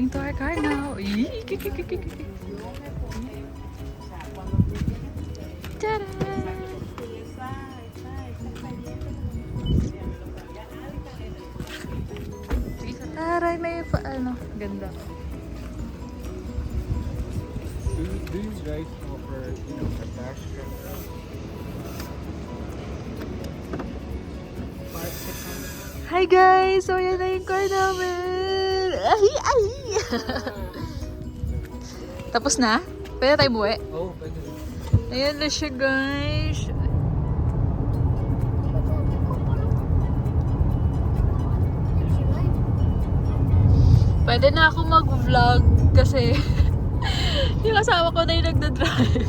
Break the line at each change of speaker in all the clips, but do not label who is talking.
to our car now. Tada! Taray, may paano. Ganda.
Do you guys offer, a dash cam?
Hi guys! So yan na yung car namin! Ay! Ay! Tapos na? Pwede tayo buwi?
Oh, pwede.
Ayan na siya guys! Pwede na ako mag-vlog kasi yung asawa ko na yung nagdadrive.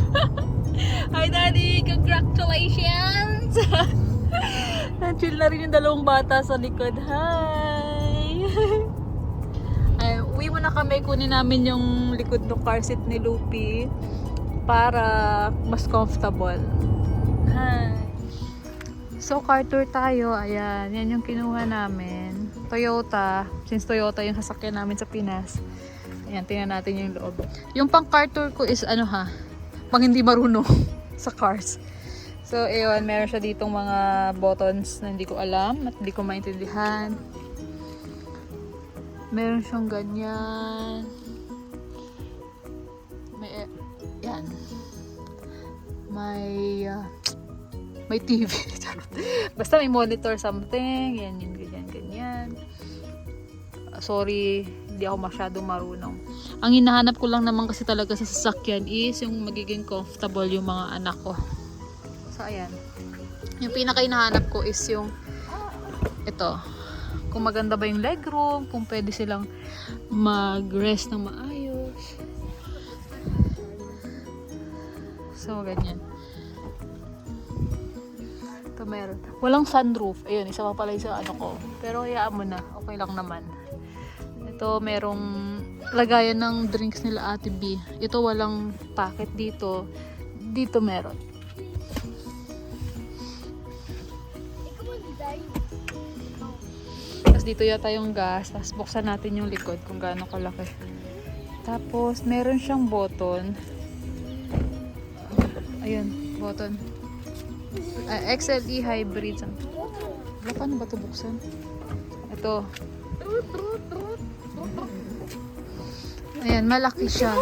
Hi Daddy! Congratulations! Chill na rin yung dalawang bata sa likod. Hi! Ay, uwi muna kami. Kunin namin yung likod ng car seat ni Lupi para mas comfortable. Hi! So, car tour tayo. Ayan. Yan yung kinuha namin. Toyota. Since Toyota yung sasakyan namin sa Pinas. Ayan, tingnan natin yung loob. Yung pang car tour ko is pang hindi marunong sa cars. So, ayun, meron siya ditong mga buttons na hindi ko alam at hindi ko maintindihan. Meron siyang ganyan. Yan. May TV. Basta may monitor something. Yan, ganyan. Sorry, hindi ako masyadong marunong. Ang hinahanap ko lang naman kasi talaga sa sasakyan is yung magiging comfortable yung mga anak ko. So, ayan. Yung pinaka-hinahanap ko is yung ito. Kung maganda ba yung legroom, kung pwede silang mag-rest ng maayos. So, ganyan. Ito meron. Walang sunroof. Ayun, isa pa pala yung sa ano ko. Pero hayaan mo na. Okay lang naman. Ito, merong lagayan ng drinks nila Ate B. Ito, walang packet dito. Dito meron. Tapos dito yata yung gas. Tapos buksan natin yung likod kung gaano kalaki. Tapos meron siyang button. Ayun, button. XLE hybrid. Paano ba ito buksan? Ito. Ayan, malaki siya.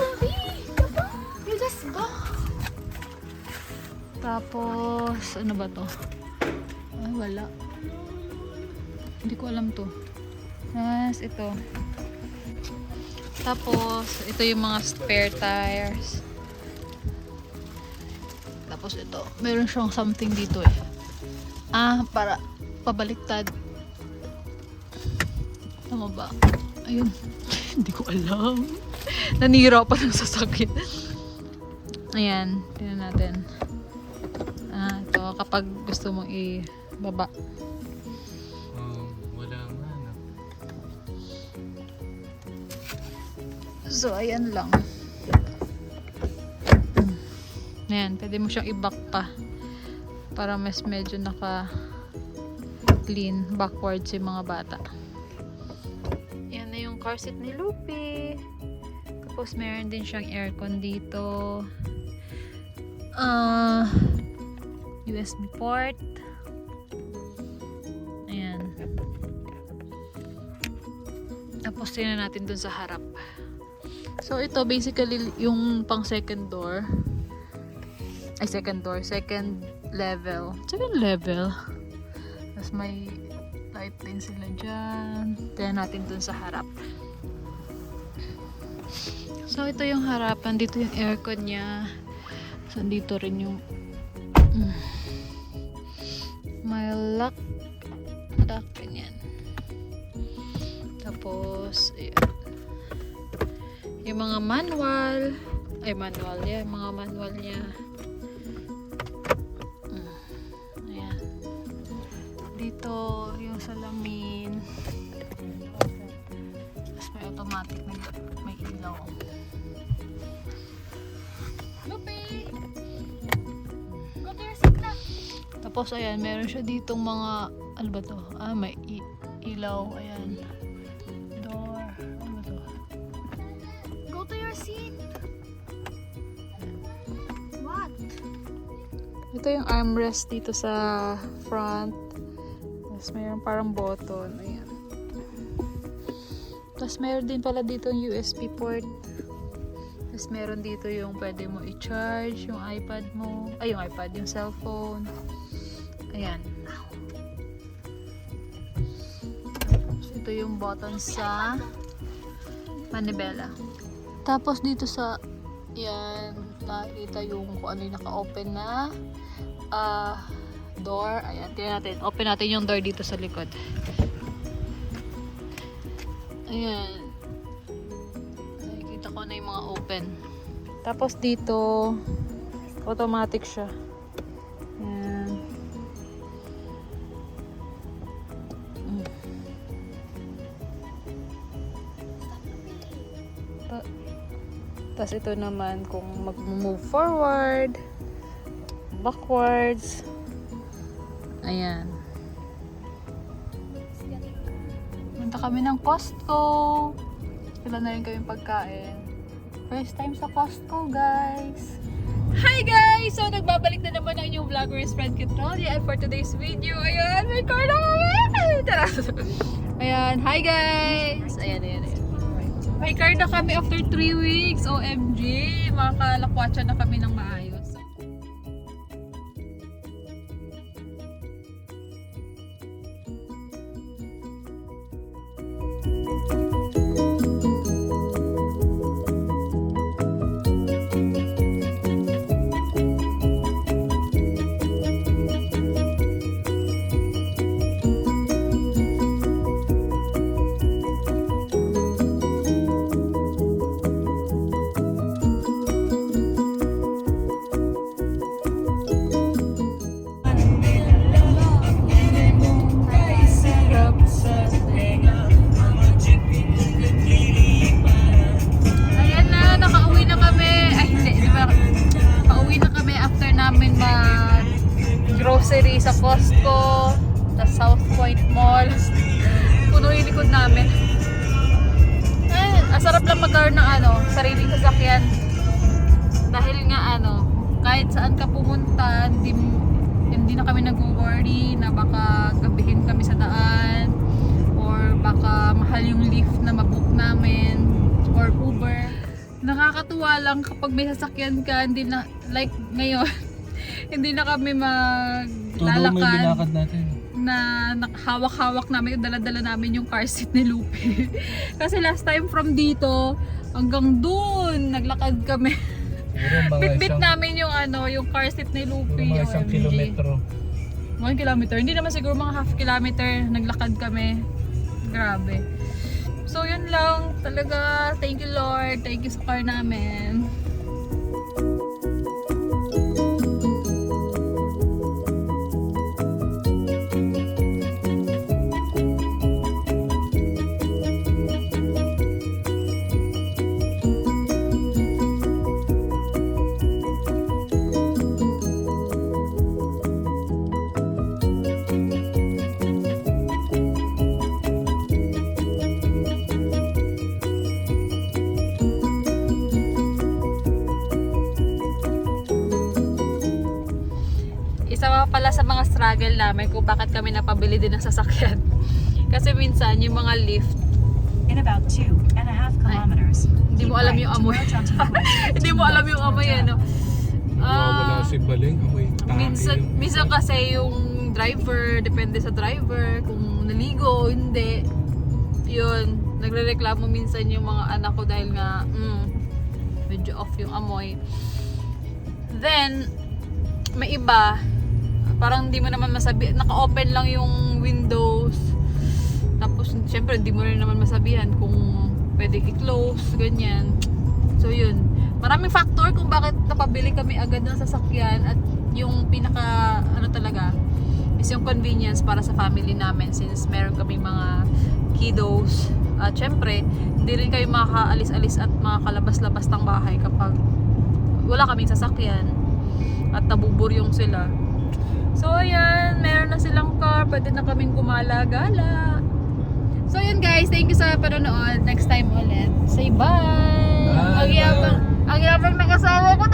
Tapos, ano ba to? Ay, wala. Hindi ko alam to. Mas, ito. Tapos, ito yung mga spare tires. Tapos ito, meron siyang something dito eh. Para pabaliktad. Tama ba? Ayun. Hindi ko alam. Nanira pa ng sasakyan. Ayan, tingnan natin. Ito, kapag gusto mong ibaba.
Wala nga, no?
So, ayan lang. Ayan, pwede mo siyang i-back pa. Para mas medyo naka-clean backwards yung mga bata. Ayan na yung car seat ni Lupi. Tapos meron din siyang aircon dito. USB port. Ayan. Tapos tingnan natin dun sa harap. So ito basically yung pang second door. Second level. Tapos may light din sila dyan. Tingnan natin dun sa harap. So ito yung harapan. Dito yung aircon niya. So dito rin yung may lock. Ganyan. Tapos ayan. Yung mga manual. Yung mga manual niya. Ayan. Dito yung salamin. Tapos may automatic may ilaw. Tapos ayan, meron siya ditong mga ano ba to? May ilaw, ayan. Door, ano ba to?
car seat. What?
Ito yung armrest dito sa front. Tapos mayroon parang button. Ayan. Tapos mayroon din pala dito yung USB port. Tapos meron dito yung pwede mo i-charge yung iPad mo. Ay, yung iPad, yung cellphone. Ayan. Tapos ito yung button sa manibela. Tapos dito sa yan, nakita yung kung ano yung naka-open na door. Ayan, tingnan natin. Open natin yung door dito sa likod. Ayan. Nakikita ko na yung mga open. Tapos dito, automatic siya. Ayan. Tapos ito naman kung mag-move forward, backwards. Ayan. Punta kami ng Costco. Sila na rin kami pagkain. First time sa Costco, guys. Hi guys! So, nagbabalik na naman ang inyong vlogger's friend Kitrolia. And for today's video, ayan, may car na kami! Tara! Ayan, hi guys! Ayan. May car na kami after 3 weeks. OMG! Makakalakwatsa na kami ng maayos. Grocery sa Costco, sa South Point Mall. Puno yung likod namin. Asarap lang magkaroon ng sariling sasakyan. Dahil nga kahit saan ka pumunta, hindi na kami nag-worry na baka gabihin kami sa daan or baka mahal yung lift na mabook namin or Uber. Nakakatuwa lang kapag may sasakyan ka, hindi na, like ngayon, hindi na kami maglalakad na hawak-hawak namin, dala-dala namin yung car seat ni Lupe. Kasi last time from dito hanggang dun naglakad kami. Bit-bit namin yung yung car seat ni Lupe.
Mga isang kilometro.
1 kilometer. Hindi naman siguro mga half kilometer naglakad kami. Grabe. So yun lang. Talaga, thank you Lord. Thank you sa car namin. Isa pala sa mga struggle namin kung bakit kami napabili din ng sasakyan. Kasi minsan yung mga lift,
in about 2.5 kilometers.
Hindi mo alam yung amoy. Hindi mo alam yung amoy
Wala si Baling, amoy tahi.
Minsan kasi yung driver, depende sa driver kung naligo o hindi. Yun, nagrereklamo minsan yung mga anak ko dahil nga medyo off yung amoy. Then may iba parang hindi mo naman masabi, naka-open lang yung windows. Tapos syempre hindi mo rin naman masabihan kung pwede i-close, ganyan. So yun, maraming factor kung bakit napabili kami agad ng sasakyan. At yung pinaka talaga is yung convenience para sa family namin, since meron kami mga kiddos. At syempre hindi rin kayo makakaalis-alis at makakalabas-labas ng bahay kapag wala kaming sasakyan at nabuburyong sila. So ayan, meron na silang car, pwede na kaming gumala-gala. So yun guys, thank you sa panonood. Next time ulit. Say bye! Ang yabang ng asawa ko